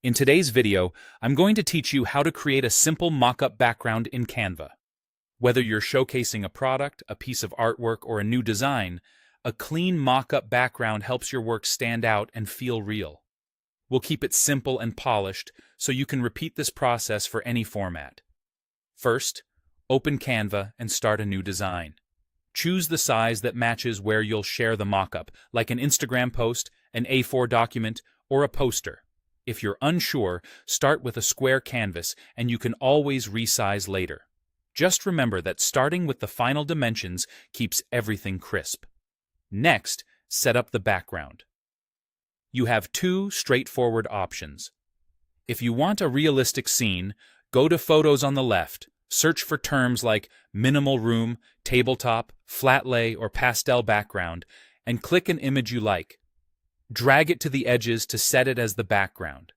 In today's video, I'm going to teach you how to create a simple mock-up background in Canva. Whether you're showcasing a product, a piece of artwork, or a new design, a clean mock-up background helps your work stand out and feel real. We'll keep it simple and polished so you can repeat this process for any format. First, open Canva and start a new design. Choose the size that matches where you'll share the mock-up, like an Instagram post, an A4 document, or a poster. If you're unsure, start with a square canvas and you can always resize later. Just remember that starting with the final dimensions keeps everything crisp. Next, set up the background. You have two straightforward options. If you want a realistic scene, go to Photos on the left, search for terms like minimal room, tabletop, flat lay, or pastel background, and click an image you like. Drag it to the edges to set it as the background.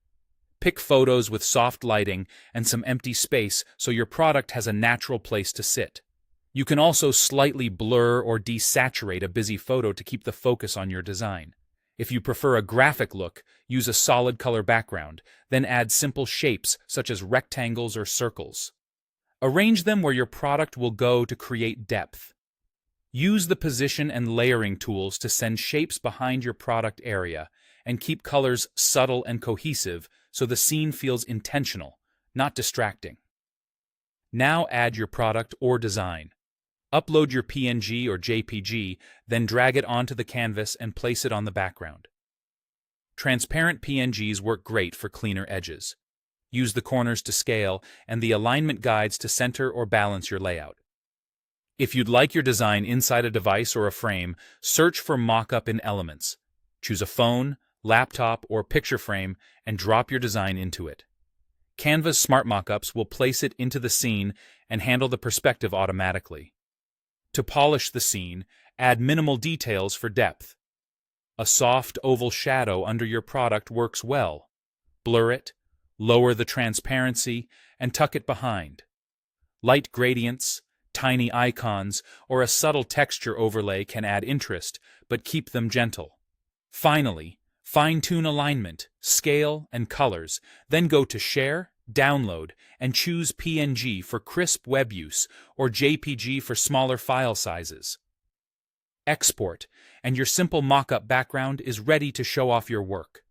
Pick photos with soft lighting and some empty space so your product has a natural place to sit. You can also slightly blur or desaturate a busy photo to keep the focus on your design. If you prefer a graphic look, use a solid color background, then add simple shapes such as rectangles or circles. Arrange them where your product will go to create depth. Use the position and layering tools to send shapes behind your product area and keep colors subtle and cohesive so the scene feels intentional, not distracting. Now add your product or design. Upload your PNG or JPG, then drag it onto the canvas and place it on the background. Transparent PNGs work great for cleaner edges. Use the corners to scale and the alignment guides to center or balance your layout. If you'd like your design inside a device or a frame, search for Mockup in Elements. Choose a phone, laptop, or picture frame and drop your design into it. Canva's smart mockups will place it into the scene and handle the perspective automatically. To polish the scene, add minimal details for depth. A soft oval shadow under your product works well. Blur it, lower the transparency, and tuck it behind. Light gradients, tiny icons, or a subtle texture overlay can add interest, but keep them gentle. Finally, fine-tune alignment, scale, and colors, then go to Share, Download, and choose PNG for crisp web use or JPG for smaller file sizes. Export, and your simple mock-up background is ready to show off your work.